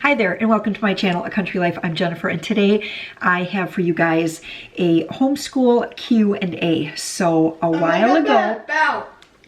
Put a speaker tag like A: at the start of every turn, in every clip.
A: Hi there and welcome to my channel, A Country Life. I'm Jennifer and today I have for you guys a homeschool Q&A. So a while ago,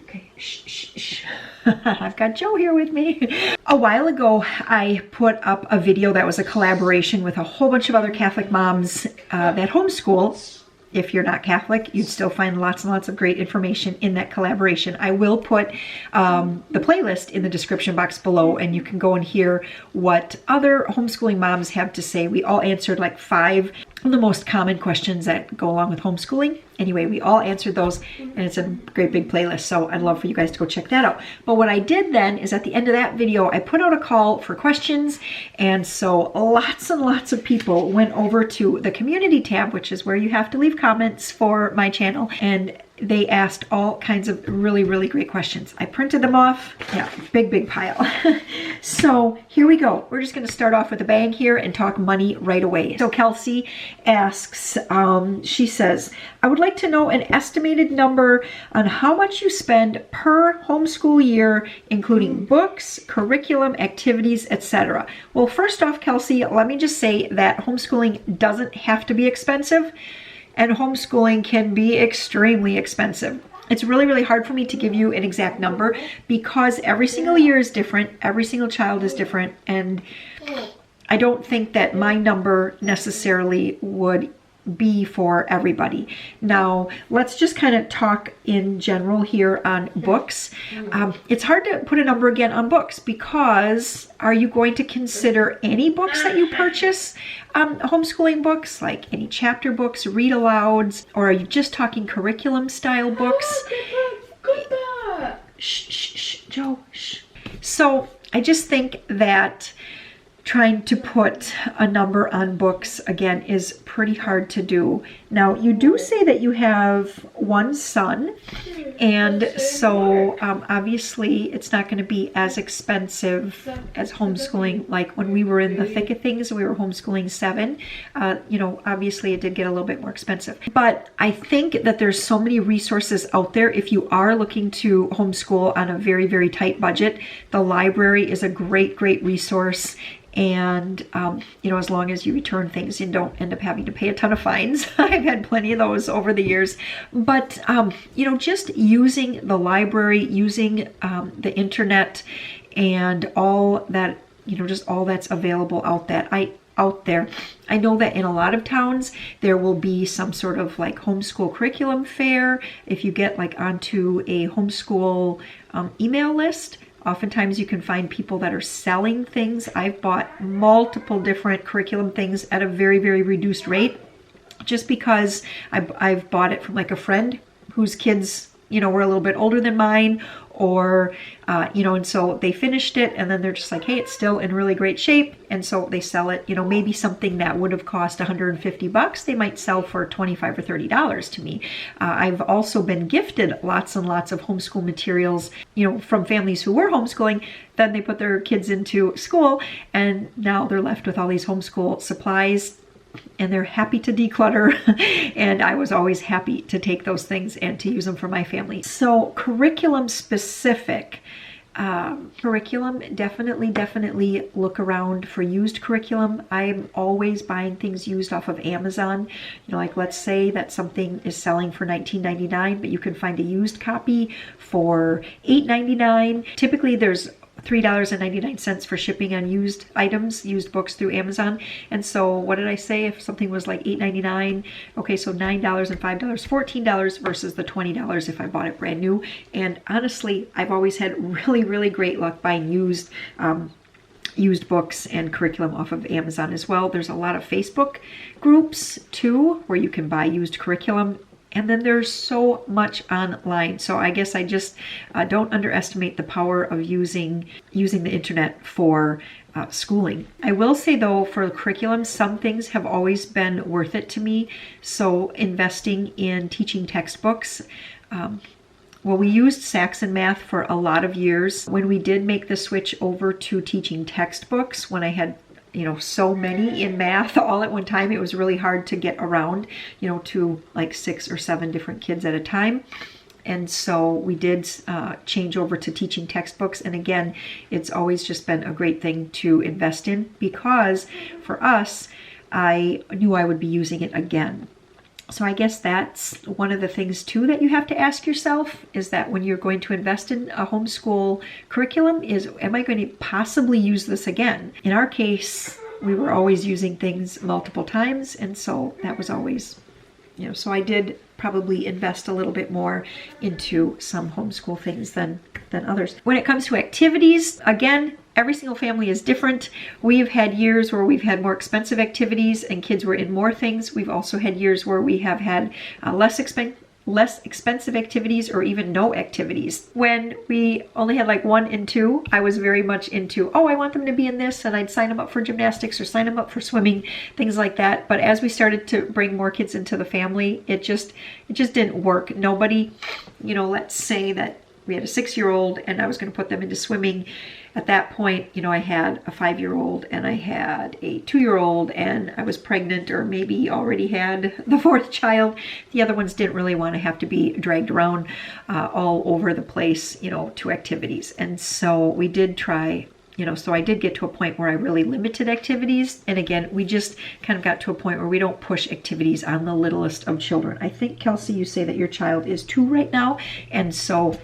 A: okay, shh. I've got Joe here with me. A while ago, I put up a video that was a collaboration with a whole bunch of other Catholic moms that homeschool. If you're not Catholic, you'd still find lots and lots of great information in that collaboration. I will put the playlist in the description box below, and you can go and hear what other homeschooling moms have to say. We all answered like 5 of the most common questions that go along with homeschooling. Anyway, we all answered those, and it's a great big playlist, so I'd love for you guys to go check that out. But what I did then is at the end of that video, I put out a call for questions, and so lots and lots of people went over to the community tab, which is where you have to leave comments for my channel, and they asked all kinds of really great questions. I printed them off. Yeah, big pile. So here we go. We're just going to start off with a bang here and talk money right away. So Kelsey asks, she says, I would like to know an estimated number on how much you spend per homeschool year, including books, curriculum, activities, etc. Well, first off, Kelsey, let me just say that homeschooling doesn't have to be expensive. And homeschooling can be extremely expensive. It's really hard for me to give you an exact number because every single year is different, every single child is different, and I don't think that my number necessarily would be for everybody. Now, let's just kind of talk in general here on books. It's hard to put a number again on books because are you going to consider any books that you purchase homeschooling books, like any chapter books, read alouds, or are you just talking curriculum style books? Shh, Joe, shh. So I just think that trying to put a number on books, again, is pretty hard to do. Now, you do say that you have one son, and so obviously it's not going to be as expensive as homeschooling. Like when we were in the thick of things, we were homeschooling 7. Obviously it did get a little bit more expensive. But I think that there's so many resources out there if you are looking to homeschool on a very tight budget. The library is a great resource. And, as long as you return things, you don't end up having to pay a ton of fines. I've had plenty of those over the years. But, just using the library, using the internet and all that, just all that's available out there. I know that in a lot of towns, there will be some sort of like homeschool curriculum fair. If you get like onto a homeschool email list, oftentimes you can find people that are selling things. I've bought multiple different curriculum things at a very reduced rate just because I've bought it from like a friend whose kids, were a little bit older than mine, or, and so they finished it and then they're just like, hey, it's still in really great shape. And so they sell it, maybe something that would have cost $150, they might sell for $25 or $30 to me. I've also been gifted lots and lots of homeschool materials, from families who were homeschooling. Then they put their kids into school and now they're left with all these homeschool supplies. And they're happy to declutter. And I was always happy to take those things and to use them for my family. So curriculum specific, curriculum, definitely look around for used curriculum. I'm always buying things used off of Amazon. Like let's say that something is selling for $19.99, but you can find a used copy for $8.99. Typically there's $3.99 for shipping on used items, used books through Amazon. And so what did I say? If something was like $8.99, okay, so $9 and $5, $14 versus the $20 if I bought it brand new. And honestly, I've always had really great luck buying used books and curriculum off of Amazon as well. There's a lot of Facebook groups too where you can buy used curriculum. And then there's so much online. So I guess I just don't underestimate the power of using the internet for schooling. I will say though, for the curriculum, some things have always been worth it to me. So investing in teaching textbooks. Well, we used Saxon Math for a lot of years. When we did make the switch over to teaching textbooks, when I had so many in math all at one time, it was really hard to get around, to like 6 or 7 different kids at a time. And so we did change over to teaching textbooks. And again, it's always just been a great thing to invest in, because for us, I knew I would be using it again. So I guess that's one of the things too that you have to ask yourself, is that when you're going to invest in a homeschool curriculum, is, am I going to possibly use this again? In our case, we were always using things multiple times, and so that was always, so I did probably invest a little bit more into some homeschool things than others. When it comes to activities, again, every single family is different. We've had years where we've had more expensive activities and kids were in more things. We've also had years where we have had less expensive activities, or even no activities. When we only had like 1 and 2, I was very much into, I want them to be in this, and I'd sign them up for gymnastics or sign them up for swimming, things like that. But as we started to bring more kids into the family, it just didn't work. Nobody, let's say that we had a 6-year-old and I was going to put them into swimming. At that point, I had a 5-year-old and I had a 2-year-old, and I was pregnant, or maybe already had the 4th child. The other ones didn't really want to have to be dragged around all over the place, to activities. And so we did try, so I did get to a point where I really limited activities. And again, we just kind of got to a point where we don't push activities on the littlest of children. I think, Kelsey, you say that your child is 2 right now. And so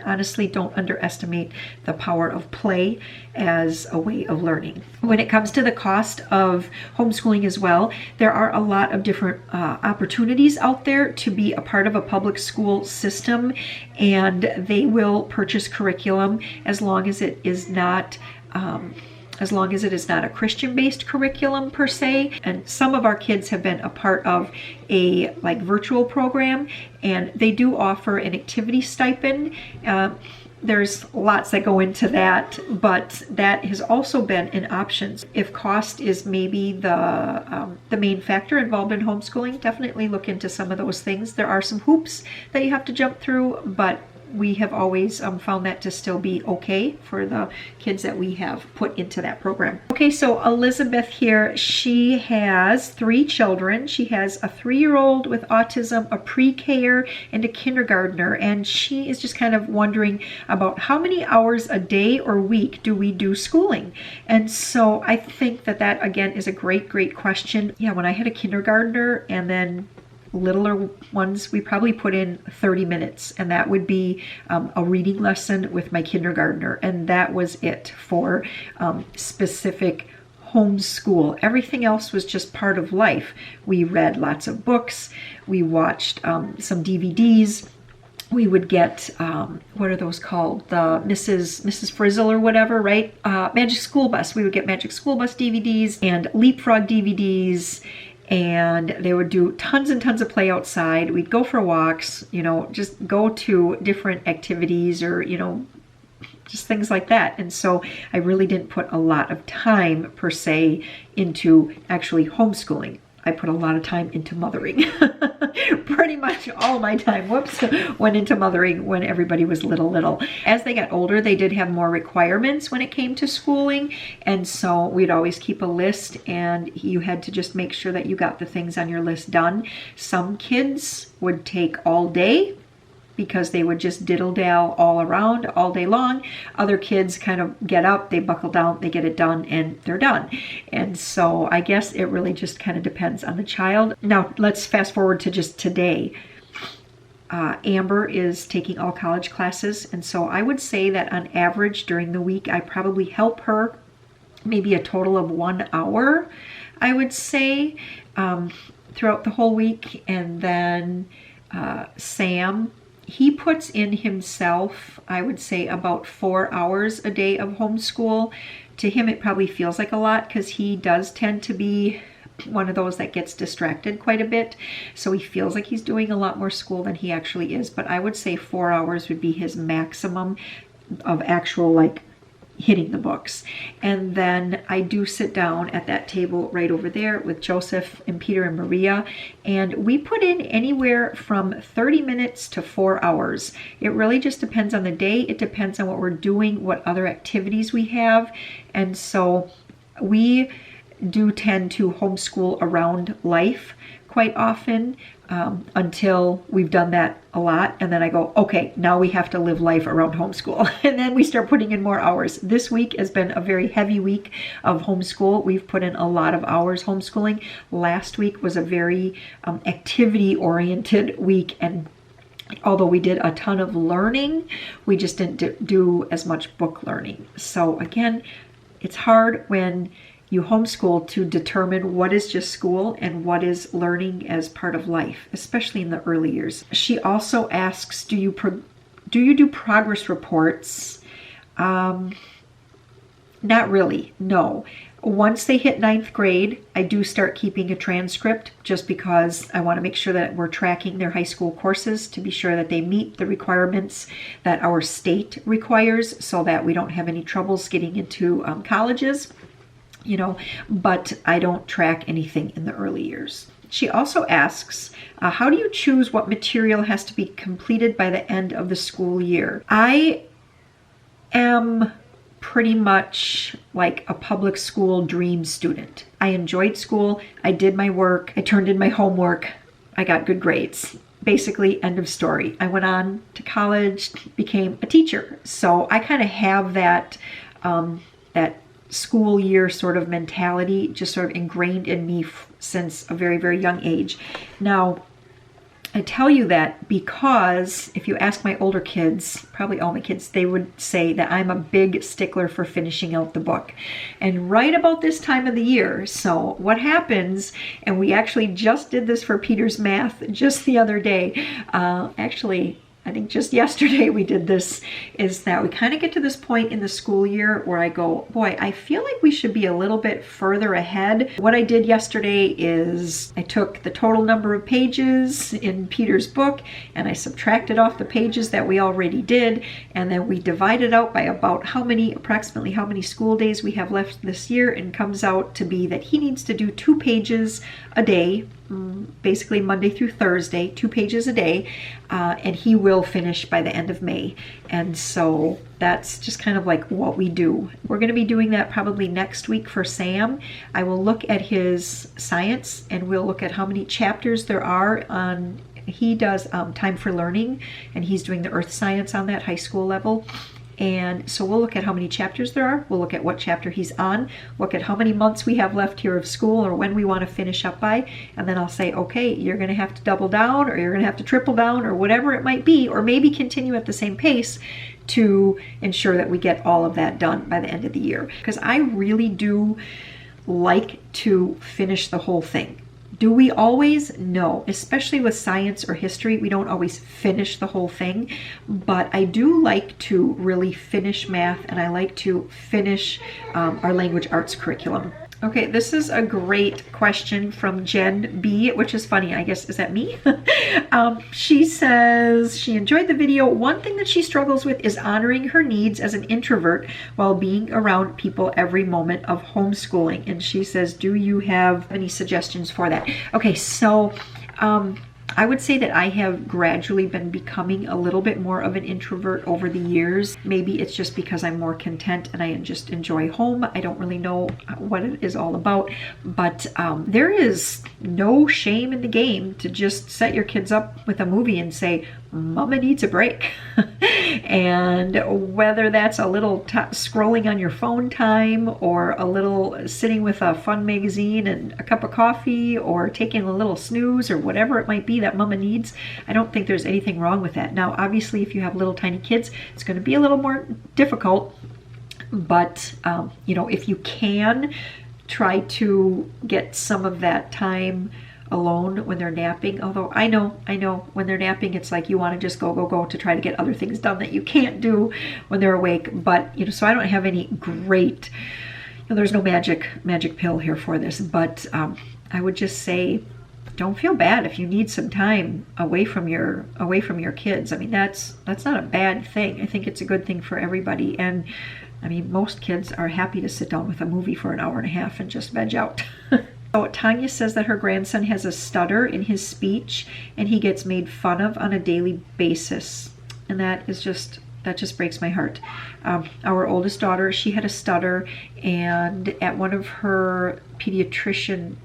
A: honestly, don't underestimate the power of play as a way of learning. When it comes to the cost of homeschooling as well, there are a lot of different opportunities out there to be a part of a public school system, and they will purchase curriculum as long as it is not a Christian-based curriculum per se. And some of our kids have been a part of a virtual program, and they do offer an activity stipend. There's lots that go into that, but that has also been an option. If cost is maybe the main factor involved in homeschooling, definitely look into some of those things. There are some hoops that you have to jump through, but we have always found that to still be okay for the kids that we have put into that program. Okay, so Elizabeth here, she has 3 children. She has a 3-year-old with autism, a pre-K-er, and a kindergartner. And she is just kind of wondering about how many hours a day or week do we do schooling? And so I think that again is a great question. Yeah, when I had a kindergartner and then littler ones, we probably put in 30 minutes, and that would be a reading lesson with my kindergartner, and that was it for specific homeschool. Everything else was just part of life. We read lots of books, we watched some DVDs. We would get, what are those called? The Mrs. Frizzle or whatever, right? Magic School Bus. We would get Magic School Bus DVDs and Leapfrog DVDs, and they would do tons and tons of play outside. We'd go for walks, just go to different activities, or, just things like that. And so I really didn't put a lot of time per se into actually homeschooling. I put a lot of time into mothering. Pretty much all my time, went into mothering when everybody was little. As they got older, they did have more requirements when it came to schooling. And so we'd always keep a list, and you had to just make sure that you got the things on your list done. Some kids would take all day, because they would just diddle-dal all around all day long. Other kids kind of get up, they buckle down, they get it done, and they're done. And so I guess it really just kind of depends on the child. Now, let's fast forward to just today. Amber is taking all college classes, and so I would say that on average during the week, I probably help her maybe a total of 1 hour, I would say, throughout the whole week. And then Sam, he puts in himself, I would say, about 4 hours a day of homeschool. To him, it probably feels like a lot, because he does tend to be one of those that gets distracted quite a bit. So he feels like he's doing a lot more school than he actually is. But I would say 4 hours would be his maximum of actual, hitting the books. And then I do sit down at that table right over there with Joseph and Peter and Maria, and we put in anywhere from 30 minutes to 4 hours. It really just depends on the day. It depends on what we're doing, what other activities we have. And so we do tend to homeschool around life quite often. until we've done that a lot. And then I go, okay, now we have to live life around homeschool. And then we start putting in more hours. This week has been a very heavy week of homeschool. We've put in a lot of hours homeschooling. Last week was a very activity-oriented week, and although we did a ton of learning, we just didn't do as much book learning. So again, it's hard when you homeschool to determine what is just school and what is learning as part of life, especially in the early years. She also asks, do you do progress reports? Not really, no. Once they hit 9th grade, I do start keeping a transcript just because I want to make sure that we're tracking their high school courses to be sure that they meet the requirements that our state requires so that we don't have any troubles getting into colleges. But I don't track anything in the early years. She also asks, how do you choose what material has to be completed by the end of the school year? I am pretty much like a public school dream student. I enjoyed school. I did my work. I turned in my homework. I got good grades. Basically, end of story. I went on to college, became a teacher. So I kind of have that school year sort of mentality just sort of ingrained in me since a very, very young age. Now, I tell you that because if you ask my older kids, probably all my kids, they would say that I'm a big stickler for finishing out the book. And right about this time of the year, so what happens, and we actually just did this for Peter's math just the other day, actually, I think just yesterday we did this, is that we kind of get to this point in the school year where I go, boy, I feel like we should be a little bit further ahead. What I did yesterday is I took the total number of pages in Peter's book and I subtracted off the pages that we already did, and then we divided out by about approximately how many school days we have left this year, and comes out to be that he needs to do 2 pages a day, basically Monday through Thursday, 2 pages a day, and he will finish by the end of May. And so that's just kind of like what we do. We're going to be doing that probably next week for Sam. I will look at his science and we'll look at how many chapters there are on, he does time for learning, and he's doing the earth science on that high school level. And so we'll look at how many chapters there are. We'll look at what chapter he's on, look at how many months we have left here of school or when we want to finish up by. And then I'll say, okay, you're going to have to double down, or you're going to have to triple down, or whatever it might be, or maybe continue at the same pace to ensure that we get all of that done by the end of the year. Because I really do like to finish the whole thing. Do we always? No, especially with science or history, we don't always finish the whole thing, but I do like to really finish math, and I like to finish our language arts curriculum. Okay, this is a great question from Jen B, which is funny, I guess. Is that me? She says she enjoyed the video. One thing that she struggles with is honoring her needs as an introvert while being around people every moment of homeschooling. And she says, do you have any suggestions for that? Okay, so I would say that I have gradually been becoming a little bit more of an introvert over the years. Maybe it's just because I'm more content and I just enjoy home. I don't really know what it is all about, but there is no shame in the game to just set your kids up with a movie and say, Mama needs a break. And whether that's a little scrolling on your phone time, or a little sitting with a fun magazine and a cup of coffee, or taking a little snooze, or whatever it might be that Mama needs, I don't think there's anything wrong with that. Now, obviously, if you have little tiny kids, it's going to be a little more difficult, but if you can, try to get some of that time alone when they're napping. Although I know when they're napping, it's like you want to just go to try to get other things done that you can't do when they're awake. But so I don't have any great, there's no magic pill here for this, but I would just say, don't feel bad if you need some time away from your kids. I mean, that's not a bad thing. I think it's a good thing for everybody. And I mean, most kids are happy to sit down with a movie for an hour and a half and just veg out. So Tanya says that her grandson has a stutter in his speech and he gets made fun of on a daily basis. And that just breaks my heart. Our oldest daughter, she had a stutter, and at one of her pediatrician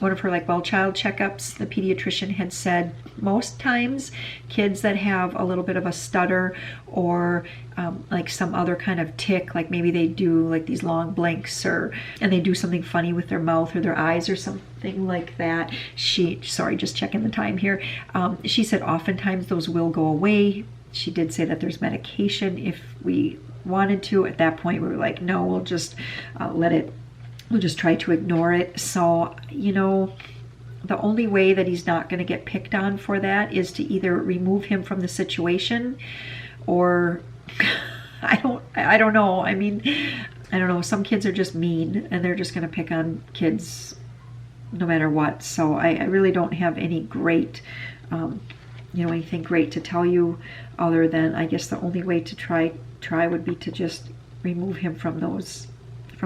A: one of her like well child checkups, the pediatrician had said most times kids that have a little bit of a stutter or like some other kind of tic, like maybe they do like these long blinks and they do something funny with their mouth or their eyes or something like that. Sorry, just checking the time here. She said oftentimes those will go away. She did say that there's medication if we wanted to. At that point we were like, no, we'll just we'll just try to ignore it. So, you know, the only way that he's not going to get picked on for that is to either remove him from the situation or I don't know. I mean, I don't know. Some kids are just mean and they're just going to pick on kids no matter what. So I really don't have any great, you know, anything great to tell you other than I guess the only way to try would be to just remove him from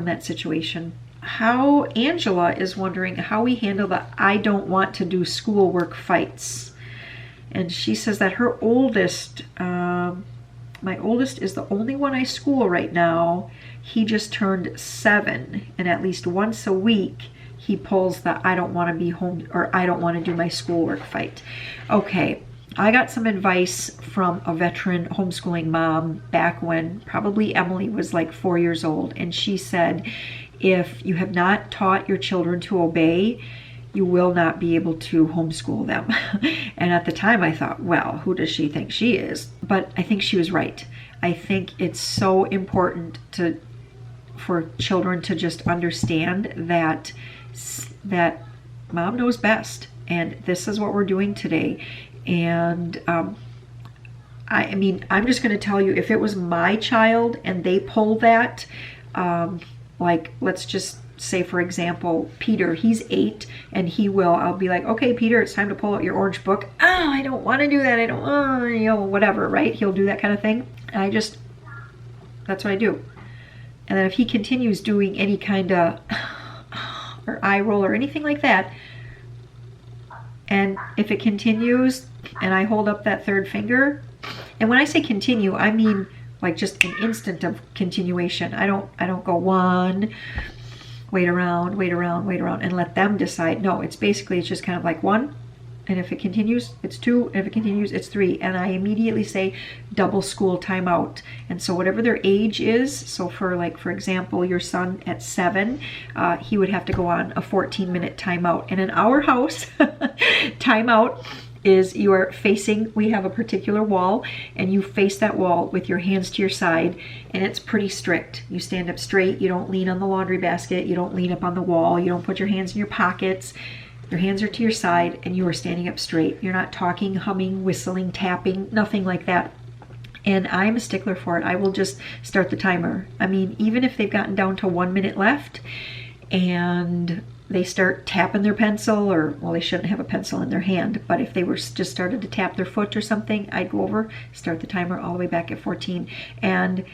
A: that situation. How Angela is wondering how we handle the I don't want to do schoolwork fights. And she says that her oldest, my oldest is the only one I school right now. He just turned 7 and at least once a week he pulls the I don't want to be home or I don't want to do my schoolwork fight. Okay, I got some advice from a veteran homeschooling mom back when probably Emily was like 4 years old, and she said, if you have not taught your children to obey, you will not be able to homeschool them. And at the time I thought, well, who does she think she is? But I think she was right. I think it's so important for children to just understand that mom knows best, and this is what we're doing today. And I mean, I'm just going to tell you, if it was my child and they pull that, like, let's just say, for example, Peter, he's 8 and I'll be like, okay, Peter, it's time to pull out your orange book. Oh, I don't want to do that. I don't, you know, whatever, right? He'll do that kind of thing. And that's what I do. And then if he continues doing any kind of or eye roll or anything like that, and if it continues and I hold up that third finger, and when I say continue, I mean like just an instant of continuation. I don't go 1, wait around, and let them decide. No, it's just kind of like 1, and if it continues, it's 2, and if it continues, it's 3, and I immediately say double school timeout. And so whatever their age is, so for example, your son at 7, he would have to go on a 14-minute timeout. And in our house, timeout is you are facing, we have a particular wall, and you face that wall with your hands to your side, and it's pretty strict. You stand up straight, you don't lean on the laundry basket, you don't lean up on the wall, you don't put your hands in your pockets. Your hands are to your side and you are standing up straight. You're not talking, humming, whistling, tapping, nothing like that. And I'm a stickler for it. I will just start the timer. I mean, even if they've gotten down to 1 minute left and they start tapping their pencil, or, well, they shouldn't have a pencil in their hand, but if they were just started to tap their foot or something, I'd go over, start the timer all the way back at 14. And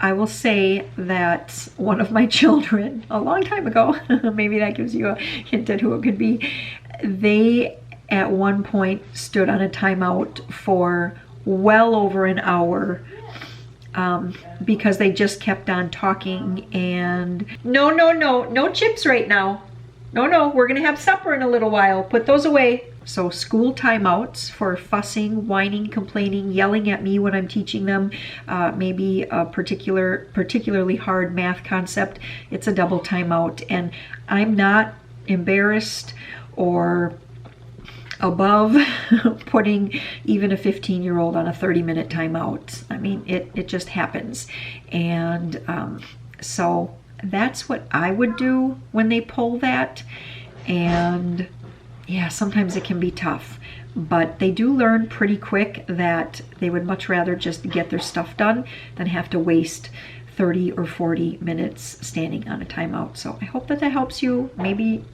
A: I will say that one of my children, a long time ago, maybe that gives you a hint at who it could be, they at one point stood on a timeout for well over an hour because they just kept on talking and, no chips right now. No, we're gonna have supper in a little while. Put those away. So school timeouts for fussing, whining, complaining, yelling at me when I'm teaching them maybe a particularly hard math concept, it's a double timeout. And I'm not embarrassed or above putting even a 15-year-old on a 30-minute timeout. I mean, it just happens. And so that's what I would do when they pull that. And yeah, sometimes it can be tough, but they do learn pretty quick that they would much rather just get their stuff done than have to waste 30 or 40 minutes standing on a timeout. So I hope that helps you. Maybe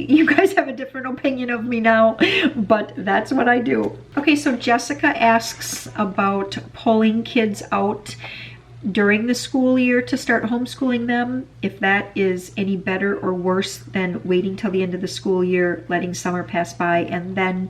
A: you guys have a different opinion of me now, but that's what I do. Okay, so Jessica asks about pulling kids out during the school year to start homeschooling them, if that is any better or worse than waiting till the end of the school year, letting summer pass by, and then,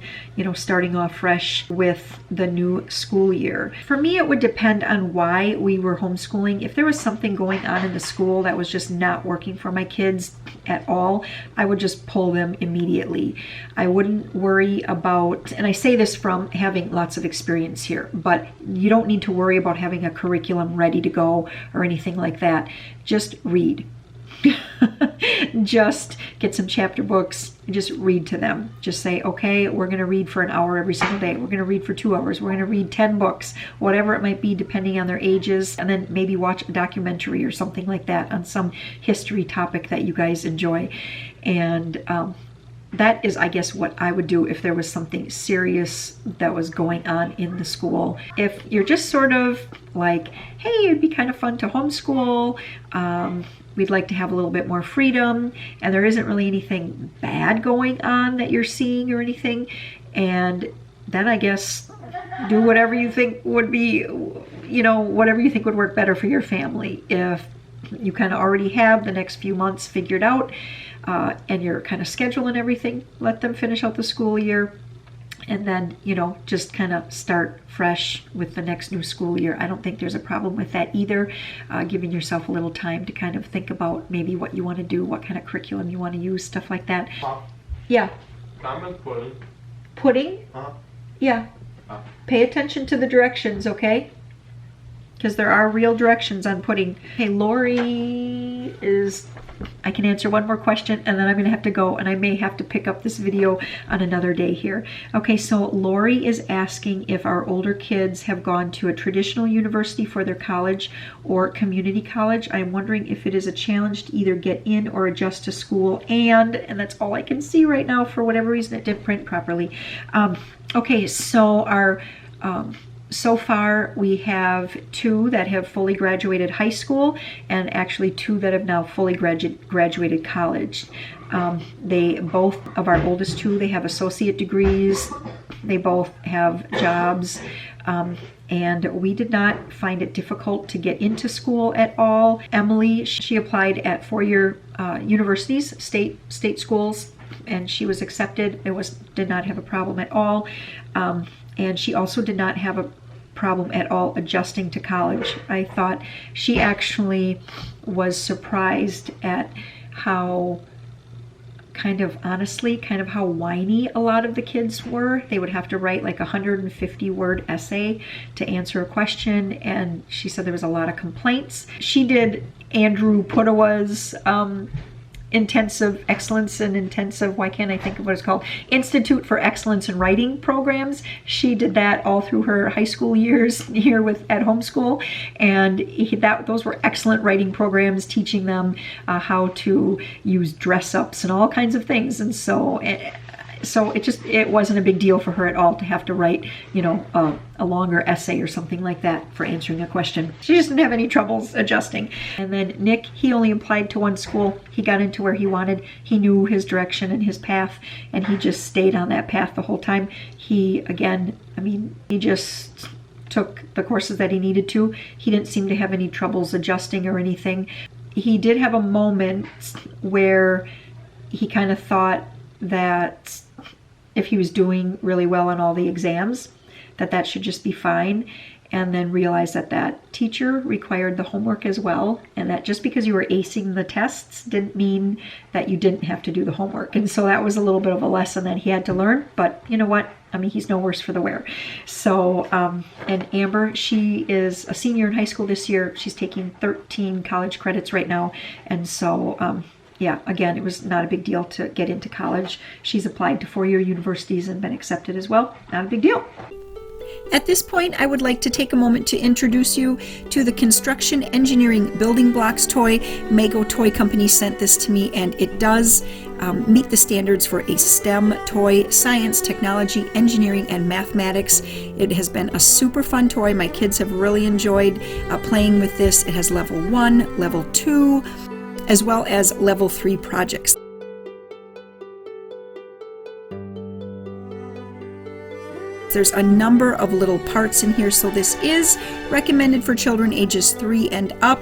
A: starting off fresh with the new school year. For me, it would depend on why we were homeschooling. If there was something going on in the school that was just not working for my kids at all, I would just pull them immediately. I wouldn't worry about, and I say this from having lots of experience here, but you don't need to worry about having a curriculum ready to go or anything like that. Just read. Just get some chapter books, just read to them. Just say, okay, we're going to read for an hour every single day. We're going to read for 2 hours. We're going to read 10 books, whatever it might be, depending on their ages. And then maybe watch a documentary or something like that on some history topic that you guys enjoy. And that is, I guess, what I would do if there was something serious that was going on in the school. If you're just sort of like, hey, it'd be kind of fun to homeschool, we'd like to have a little bit more freedom, and there isn't really anything bad going on that you're seeing or anything, and then I guess do whatever you think would be, whatever you think would work better for your family. If you kind of already have the next few months figured out, and you're kind of scheduling everything, let them finish out the school year, and then, just kind of start fresh with the next new school year. I don't think there's a problem with that either. Giving yourself a little time to kind of think about maybe what you want to do, what kind of curriculum you want to use, stuff like that. Yeah.
B: Pudding.
A: Pudding? Yeah. Pay attention to the directions, okay? Because there are real directions on pudding. Hey, Lori is... I can answer one more question and then I'm going to have to go, and I may have to pick up this video on another day here. Okay, so Lori is asking if our older kids have gone to a traditional university for their college or community college. I'm wondering if it is a challenge to either get in or adjust to school, and that's all I can see right now. For whatever reason, it didn't print properly. Okay, so our... So far, we have 2 that have fully graduated high school, and actually 2 that have now fully graduated college. They both of our oldest 2, they have associate degrees. They both have jobs, and we did not find it difficult to get into school at all. Emily, she applied at 4-year universities, state schools, and she was accepted. Did not have a problem at all, and she also did not have a problem at all adjusting to college. I thought she actually was surprised at how how whiny a lot of the kids were. They would have to write like a 150-word essay to answer a question, and she said there was a lot of complaints. She did Andrew Pudawa's intensive excellence and intensive, why can't I think of what it's called, Institute for Excellence in Writing programs. She did that all through her high school years here at Homeschool, and those were excellent writing programs, teaching them how to use dress-ups and all kinds of things. And so it wasn't a big deal for her at all to have to write, a longer essay or something like that for answering a question. She just didn't have any troubles adjusting. And then Nick, he only applied to one school. He got into where he wanted. He knew his direction and his path, and he just stayed on that path the whole time. He just took the courses that he needed to. He didn't seem to have any troubles adjusting or anything. He did have a moment where he kind of thought that if he was doing really well on all the exams, that should just be fine, and then realized that teacher required the homework as well, and that just because you were acing the tests didn't mean that you didn't have to do the homework. And so that was a little bit of a lesson that he had to learn, but you know what? He's no worse for the wear. So, and Amber, she is a senior in high school this year. She's taking 13 college credits right now, and so yeah, again, it was not a big deal to get into college. She's applied to 4-year universities and been accepted as well. Not a big deal. At this point, I would like to take a moment to introduce you to the Construction Engineering Building Blocks toy. Meigo Toy Company sent this to me, and it does meet the standards for a STEM toy: science, technology, engineering, and mathematics. It has been a super fun toy. My kids have really enjoyed playing with this. It has level 1, level 2, as well as level 3 projects.
B: There's a number of little parts in here, so this is recommended for children ages 3 and up.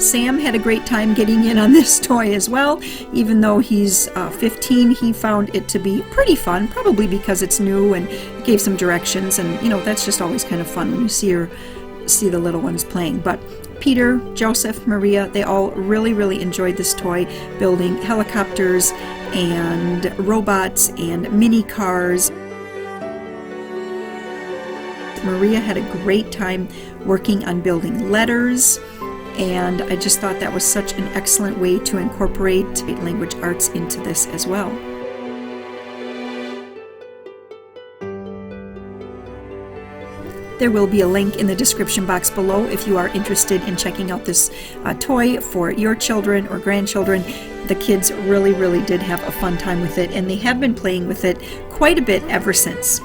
B: Sam had a great time getting in on this toy as well. Even though he's 15, he found it to be pretty fun, probably because it's new and gave some directions, and that's just always kind of fun when you see the little ones playing. But Peter, Joseph, Maria, they all really enjoyed this toy, building helicopters and robots and mini cars. Maria had a great time working on building letters, and I just thought that was such an excellent way to incorporate language arts into this as well. There will be a link in the description box below if you are interested in checking out this toy for your children or grandchildren. The kids really did have a fun time with it, and they have been playing with it quite a bit ever since.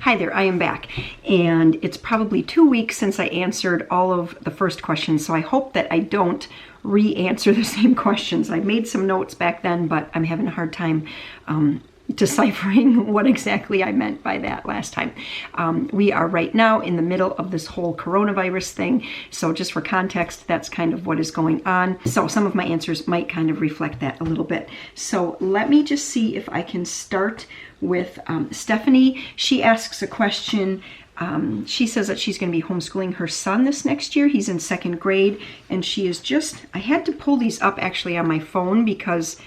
A: Hi there, I am back, and it's probably 2 weeks since I answered all of the first questions, so I hope that I don't re-answer the same questions. I made some notes back then, but I'm having a hard time deciphering what exactly I meant by that last time. We are right now in the middle of this whole coronavirus thing, so just for context, that's kind of what is going on. So some of my answers might kind of reflect that a little bit. So let me just see if I can start with Stephanie. She asks a question. She says that she's going to be homeschooling her son this next year. He's in 2nd grade, and she is I had to pull these up actually on my phone because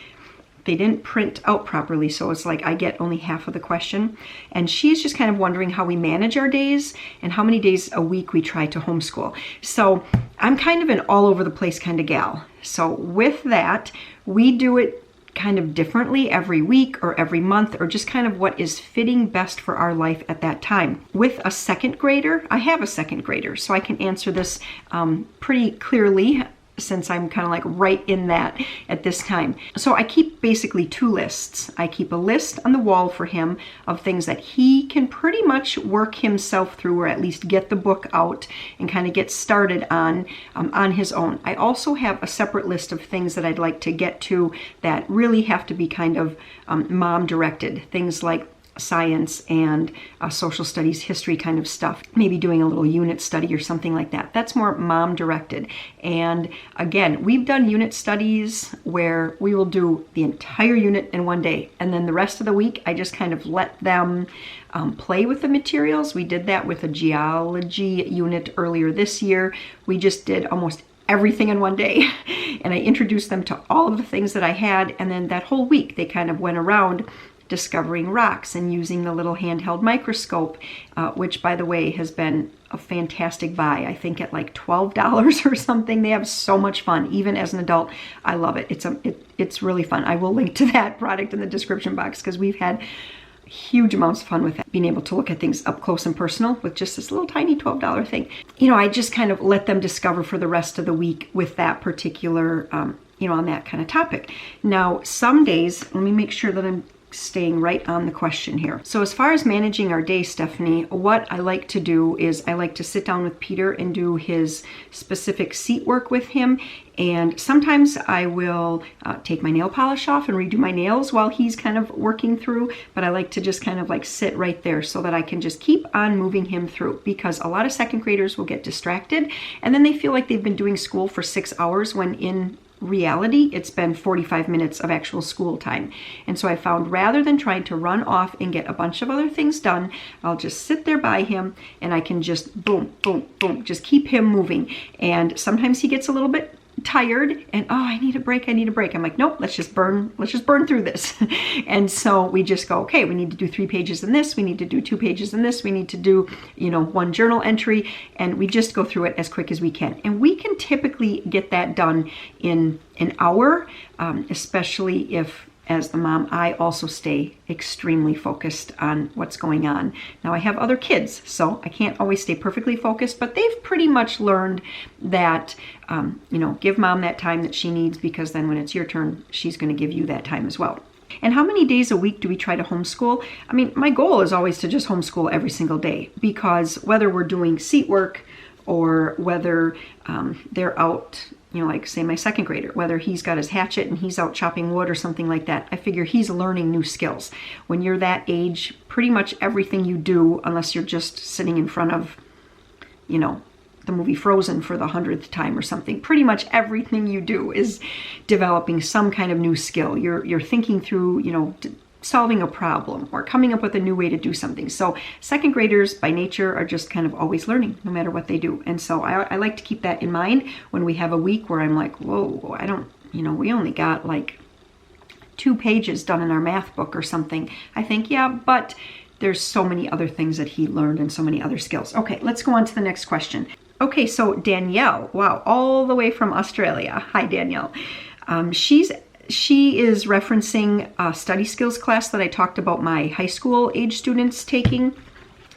A: they didn't print out properly, so it's like I get only half of the question. And she's just kind of wondering how we manage our days and how many days a week we try to homeschool. So I'm kind of an all over the place kind of gal. So with that, we do it kind of differently every week or every month, or just kind of what is fitting best for our life at that time. With a 2nd grader, I have a 2nd grader, so I can answer this pretty clearly, since I'm kind of like right in that at this time. So I keep basically 2 lists. I keep a list on the wall for him of things that he can pretty much work himself through, or at least get the book out and kind of get started on his own. I also have a separate list of things that I'd like to get to that really have to be kind of mom directed. Things like science and social studies, history kind of stuff. Maybe doing a little unit study or something like that. That's more mom directed. And again, we've done unit studies where we will do the entire unit in one day, and then the rest of the week I just kind of let them play with the materials. We did that with a geology unit earlier this year. We just did almost everything in one day, and I introduced them to all of the things that I had, and then that whole week they kind of went around discovering rocks and using the little handheld microscope, which by the way has been a fantastic buy. I think at like $12 or something. They have so much fun. Even as an adult, I love it. It's really fun. I will link to that product in the description box because we've had huge amounts of fun with that. Being able to look at things up close and personal with just this little tiny $12 thing. I just kind of let them discover for the rest of the week with that particular, on that kind of topic. Now, some days, let me make sure that I'm staying right on the question here. So as far as managing our day, Stephanie, what I like to do is I like to sit down with Peter and do his specific seat work with him. And sometimes I will take my nail polish off and redo my nails while he's kind of working through, but I like to just kind of like sit right there so that I can just keep on moving him through, because a lot of 2nd graders will get distracted and then they feel like they've been doing school for 6 hours when in reality it's been 45 minutes of actual school time. And so I found rather than trying to run off and get a bunch of other things done, I'll just sit there by him and I can just boom, boom, boom, just keep him moving. And sometimes he gets a little bit tired and I need a break. I'm like, nope, let's just burn through this. And so we just go, okay, we need to do 3 pages in this, we need to do 2 pages in this, we need to do 1 journal entry, and we just go through it as quick as we can. And we can typically get that done in an hour, especially if, as the mom, I also stay extremely focused on what's going on. Now I have other kids, so I can't always stay perfectly focused, but they've pretty much learned that, give mom that time that she needs, because then when it's your turn, she's going to give you that time as well. And how many days a week do we try to homeschool? I mean, my goal is always to just homeschool every single day, because whether we're doing seat work or whether they're out like say my second grader, whether he's got his hatchet and he's out chopping wood or something like that, I figure he's learning new skills. When you're that age, pretty much everything you do, unless you're just sitting in front of, the movie Frozen for the 100th time or something, pretty much everything you do is developing some kind of new skill. You're thinking through, solving a problem or coming up with a new way to do something. So second graders by nature are just kind of always learning no matter what they do. And so I like to keep that in mind when we have a week where I'm like, whoa, I don't, we only got like 2 pages done in our math book or something. I think, yeah, but there's so many other things that he learned and so many other skills. Okay, let's go on to the next question. Okay, so Danielle, wow, all the way from Australia. Hi, Danielle. She is referencing a study skills class that I talked about my high school age students taking.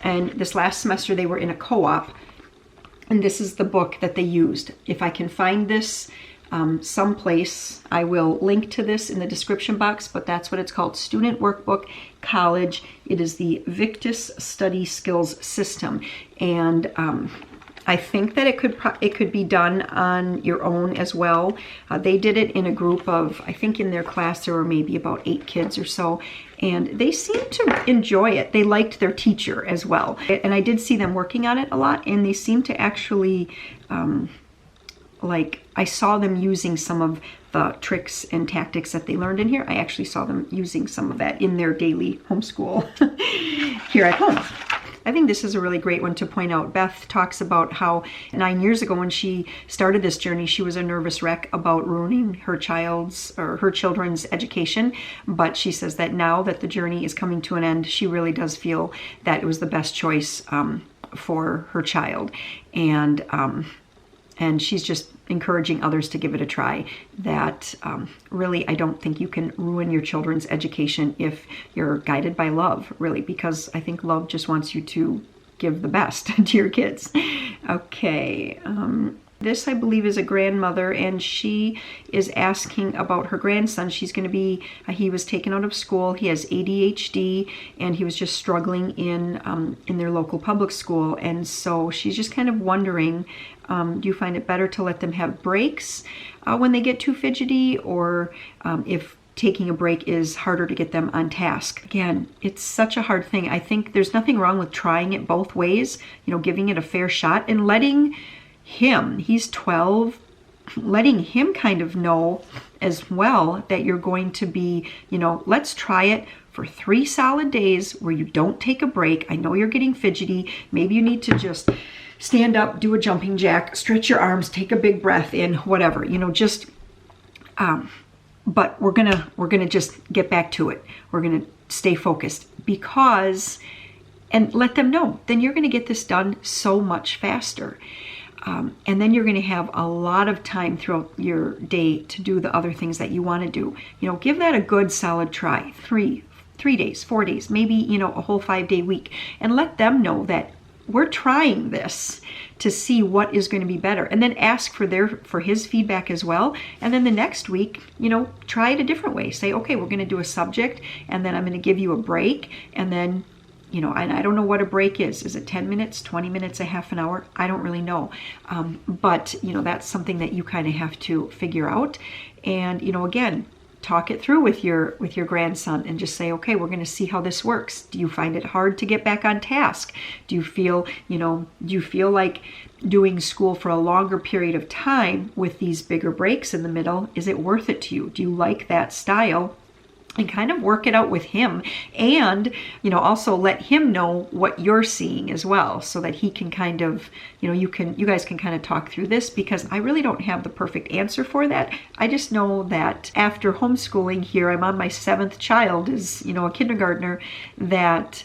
A: And this last semester they were in a co-op. And this is the book that they used. If I can find this someplace, I will link to this in the description box, but that's what it's called, Student Workbook, College. It is the Victus Study Skills system. And I think that it could be done on your own as well. They did it in a group of, I think in their class there were maybe about 8 kids or so, and they seemed to enjoy it. They liked their teacher as well. And I did see them working on it a lot, and they seemed to actually, I saw them using some of the tricks and tactics that they learned in here. I actually saw them using some of that in their daily homeschool here at home. I think this is a really great one to point out. Beth talks about how 9 years ago when she started this journey, she was a nervous wreck about ruining her children's education. But she says that now that the journey is coming to an end, she really does feel that it was the best choice for her child. And she's just encouraging others to give it a try. That really, I don't think you can ruin your children's education if you're guided by love, really, because I think love just wants you to give the best to your kids. Okay. This, I believe, is a grandmother, and she is asking about her grandson. She's going to be, he was taken out of school. He has ADHD, and he was just struggling in their local public school. And so she's just kind of wondering, do you find it better to let them have breaks when they get too fidgety, or if taking a break is harder to get them on task? Again, it's such a hard thing. I think there's nothing wrong with trying it both ways, giving it a fair shot and letting him, he's 12, letting him kind of know as well that you're going to be, let's try it for 3 solid days where you don't take a break. I know you're getting fidgety. Maybe you need to just stand up, do a jumping jack, stretch your arms, take a big breath in, whatever, but we're gonna just get back to it. We're gonna stay focused and let them know, then you're gonna get this done so much faster. And then you're going to have a lot of time throughout your day to do the other things that you want to do. Give that a good solid try. 3 days, 4 days, maybe, a whole 5-day week. And let them know that we're trying this to see what is going to be better. And then ask for his feedback as well. And then the next week, try it a different way. Say, okay, we're going to do a subject, and then I'm going to give you a break, and then and I don't know what a break is. Is it 10 minutes, 20 minutes, a half an hour? I don't really know. But, that's something that you kind of have to figure out. And, again, talk it through with your grandson and just say, okay, we're going to see how this works. Do you find it hard to get back on task? Do you feel like doing school for a longer period of time with these bigger breaks in the middle? Is it worth it to you? Do you like that style? And kind of work it out with him, and also let him know what you're seeing as well, so that he can kind of you guys can kind of talk through this, because I really don't have the perfect answer for that. I just know that after homeschooling here, I'm on my 7th child, is a kindergartner, that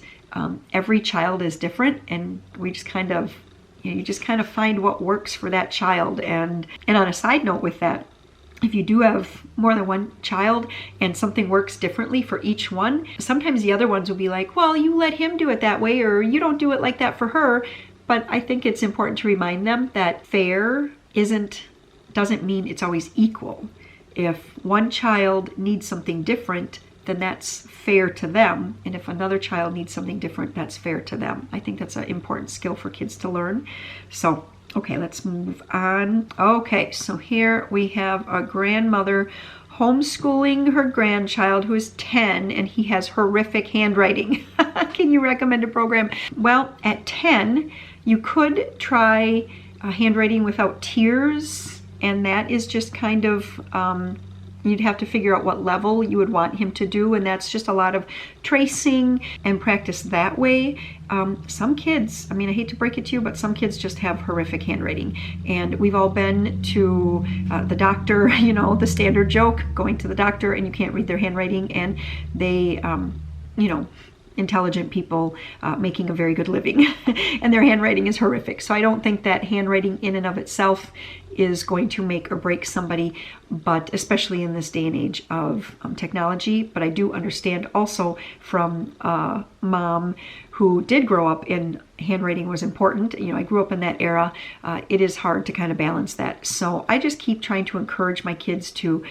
A: every child is different, and we just kind of you just kind of find what works for that child. And on a side note with that, if you do have more than one child and something works differently for each one, sometimes the other ones will be like, well, you let him do it that way, or you don't do it like that for her. But I think it's important to remind them that fair doesn't mean it's always equal. If one child needs something different, then that's fair to them. And if another child needs something different, that's fair to them. I think that's an important skill for kids to learn. So Okay, let's move on. Okay, so here we have a grandmother homeschooling her grandchild who is 10 and he has horrific handwriting. Can you recommend a program? Well, at 10, you could try Handwriting Without Tears, and that is just kind of, you'd have to figure out what level you would want him to do, and that's just a lot of tracing and practice that way. Some kids, I mean, I hate to break it to you, but some kids just have horrific handwriting. And we've all been to the doctor, you know, the standard joke, going to the doctor and you can't read their handwriting, and they, you know, intelligent people making a very good living and their handwriting is horrific. So I don't think that handwriting in and of itself is going to make or break somebody, but especially in this day and age of technology. But I do understand also from a mom who did grow up in handwriting was important. You know, I grew up in that era. It is hard to kind of balance that. So I just keep trying to encourage my kids to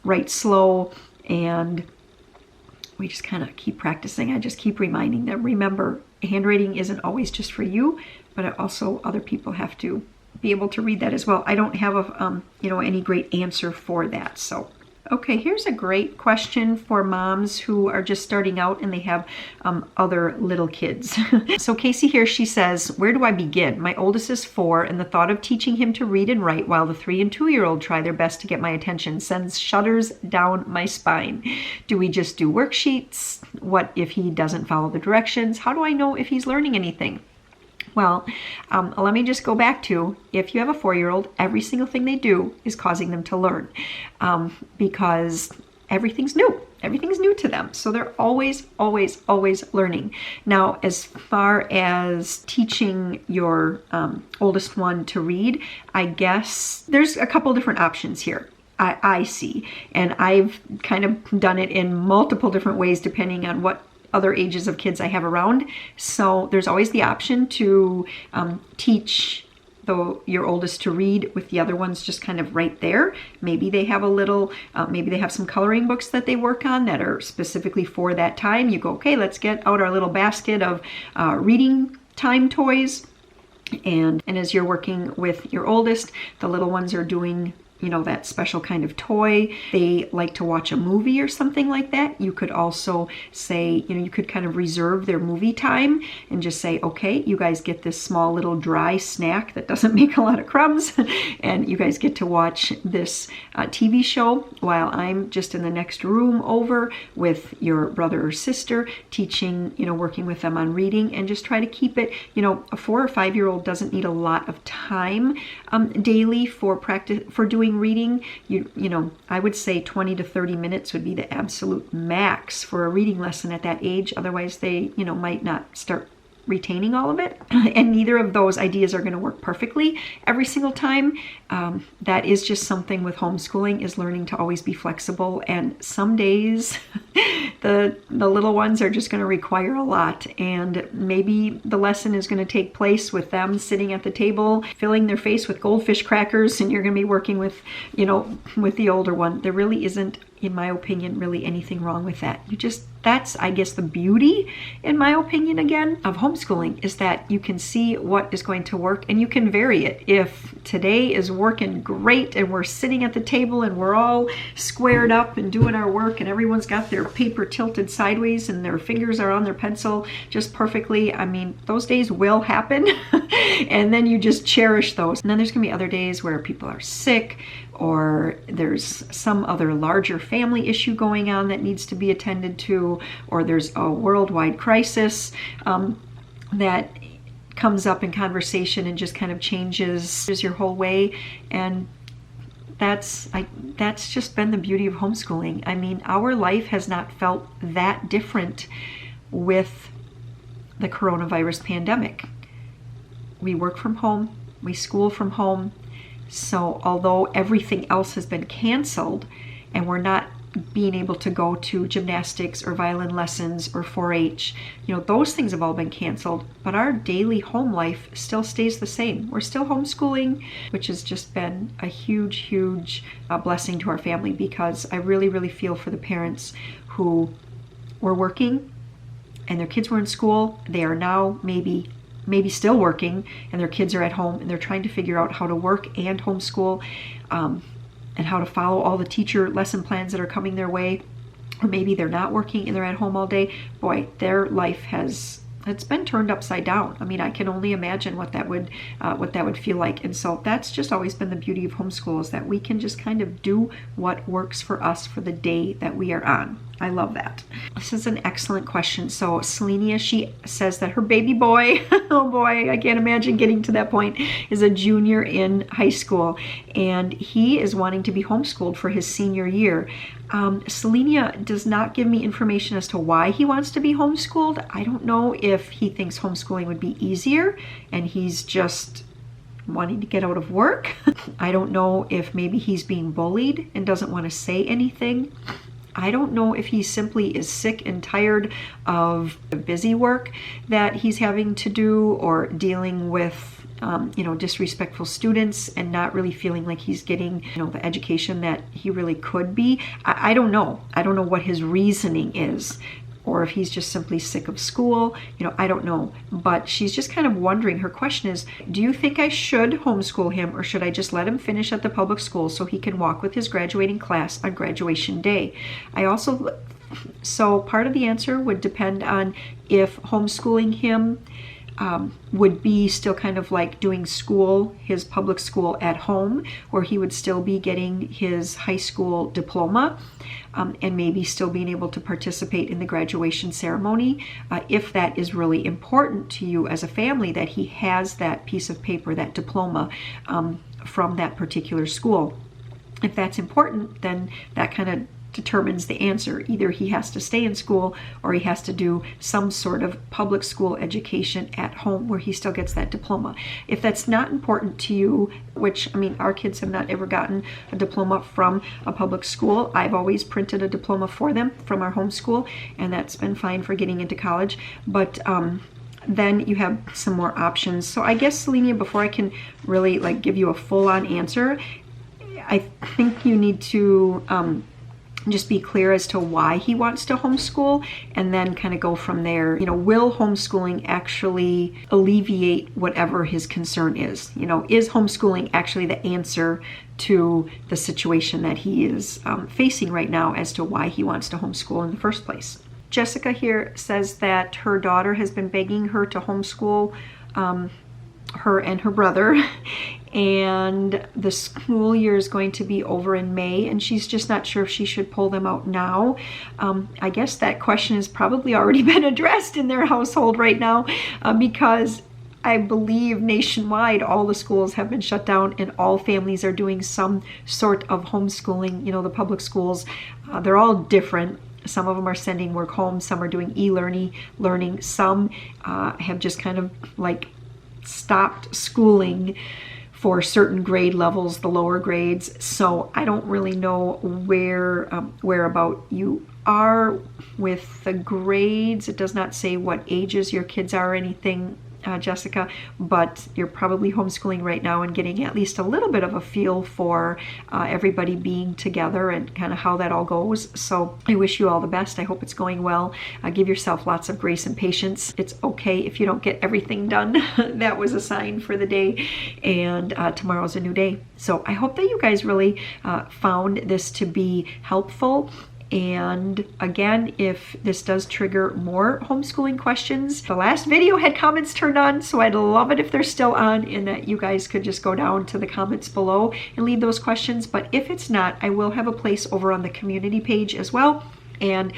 A: write slow, and we just kind of keep practicing. I just keep reminding them, remember, handwriting isn't always just for you, but also other people have to be able to read that as well. I don't have a, you know, any great answer for that. So, okay, here's a great question for moms who are just starting out and they have other little kids. So Casey here, she says, where do I begin? My oldest is 4, and the thought of teaching him to read and write while the 3 and 2-year-old try their best to get my attention sends shudders down my spine. Do we just do worksheets? What if he doesn't follow the directions? How do I know if he's learning anything? Well, let me just go back to, if you have a 4-year-old, every single thing they do is causing them to learn, because everything's new. Everything's new to them. So they're always, always, always learning. Now, as far as teaching your oldest one to read, I guess there's a couple different options here. I see, and I've kind of done it in multiple different ways depending on what other ages of kids I have around. So there's always the option to teach your oldest to read with the other ones just kind of right there. Maybe they have a little, maybe they have some coloring books that they work on that are specifically for that time. You go, okay, let's get out our little basket of reading time toys. And as you're working with your oldest, the little ones are doing, you know, that special kind of toy. They like to watch a movie or something like that. You could also say, you know, you could kind of reserve their movie time and just say, okay, you guys get this small little dry snack that doesn't make a lot of crumbs, and you guys get to watch this TV show while I'm just in the next room over with your brother or sister teaching, you know, working with them on reading, and just try to keep it, you know, a 4 or 5-year-old doesn't need a lot of time daily for practice, for doing reading. You know, I would say 20 to 30 minutes would be the absolute max for a reading lesson at that age. Otherwise they, you know, might not start retaining all of it. And neither of those ideas are going to work perfectly every single time. That is just something with homeschooling, is learning to always be flexible. And some days the little ones are just going to require a lot. And maybe the lesson is going to take place with them sitting at the table, filling their face with goldfish crackers, and you're going to be working with, you know, with the older one. There really isn't, in my opinion, really anything wrong with that. That's, I guess, the beauty, in my opinion, again, of homeschooling, is that you can see what is going to work and you can vary it. If today is working great and we're sitting at the table and we're all squared up and doing our work and everyone's got their paper tilted sideways and their fingers are on their pencil just perfectly, I mean, those days will happen. And then you just cherish those. And then there's going to be other days where people are sick, or there's some other larger family issue going on that needs to be attended to, or there's a worldwide crisis that comes up in conversation and just kind of changes your whole way. And that's just been the beauty of homeschooling. I mean, our life has not felt that different with the coronavirus pandemic. We work from home, we school from home. So although everything else has been canceled and we're not being able to go to gymnastics or violin lessons or 4-H, you know, those things have all been canceled, but our daily home life still stays the same. We're still homeschooling, which has just been a huge, huge blessing to our family, because I really, really feel for the parents who were working and their kids were in school. They are now maybe maybe still working and their kids are at home and they're trying to figure out how to work and homeschool, and how to follow all the teacher lesson plans that are coming their way. Or maybe they're not working and they're at home all day. Boy, their life it's been turned upside down. I mean, I can only imagine what that would feel like. And so that's just always been the beauty of homeschool, is that we can just kind of do what works for us for the day that we are on. I love that. This is an excellent question. So Selenia, she says that her baby boy, oh boy, I can't imagine getting to that point, is a junior in high school, and he is wanting to be homeschooled for his senior year. Selenia does not give me information as to why he wants to be homeschooled. I don't know if he thinks homeschooling would be easier and he's just wanting to get out of work. I don't know if maybe he's being bullied and doesn't want to say anything. I don't know if he simply is sick and tired of the busy work that he's having to do, or dealing with disrespectful students and not really feeling like he's getting, the education that he really could be. I don't know. I don't know what his reasoning is, or if he's just simply sick of school. I don't know. But she's just kind of wondering. Her question is, do you think I should homeschool him, or should I just let him finish at the public school so he can walk with his graduating class on graduation day? So part of the answer would depend on if homeschooling him would be still kind of like doing school, his public school at home, where he would still be getting his high school diploma, and maybe still being able to participate in the graduation ceremony. If that is really important to you as a family, that he has that piece of paper, that diploma from that particular school. If that's important, then that kind of determines the answer. Either he has to stay in school, or he has to do some sort of public school education at home where he still gets that diploma. If that's not important to you, which, I mean, our kids have not ever gotten a diploma from a public school. I've always printed a diploma for them from our homeschool, and that's been fine for getting into college. But then you have some more options. So I guess, Selenia, before I can really give you a full-on answer, I think you need to just be clear as to why he wants to homeschool, and then kind of go from there. Will homeschooling actually alleviate whatever his concern is? Is homeschooling actually the answer to the situation that he is facing right now as to why he wants to homeschool in the first place? Jessica here says that her daughter has been begging her to homeschool her and her brother, and the school year is going to be over in May, and she's just not sure if she should pull them out now. I guess that question has probably already been addressed in their household right now, because I believe nationwide all the schools have been shut down and all families are doing some sort of homeschooling. The public schools, they're all different. Some of them are sending work home, some are doing e-learning, some have just kind of stopped schooling for certain grade levels, the lower grades. So I don't really know where about you are with the grades. It does not say what ages your kids are or anything, Jessica, but you're probably homeschooling right now and getting at least a little bit of a feel for everybody being together and kind of how that all goes. So I wish you all the best. I hope it's going well. Give yourself lots of grace and patience. It's okay if you don't get everything done. That was a sign for the day, and tomorrow's a new day. So I hope that you guys really found this to be helpful. And again, if this does trigger more homeschooling questions, the last video had comments turned on, so I'd love it if they're still on, and that you guys could just go down to the comments below and leave those questions. But if it's not, I will have a place over on the community page as well. And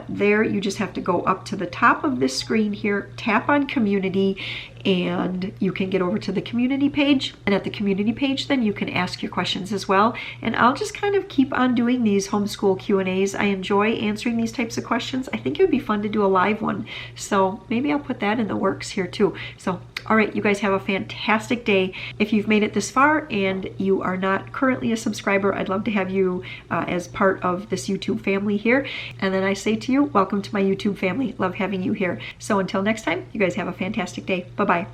A: there you just have to go up to the top of this screen here, tap on community, and you can get over to the community page. And at the community page, then you can ask your questions as well. And I'll just kind of keep on doing these homeschool Q&As. I enjoy answering these types of questions. I think it would be fun to do a live one. So maybe I'll put that in the works here too. So all right, you guys have a fantastic day. If you've made it this far and you are not currently a subscriber, I'd love to have you as part of this YouTube family here. And then I say to you, welcome to my YouTube family. Love having you here. So until next time, you guys have a fantastic day. Bye-bye.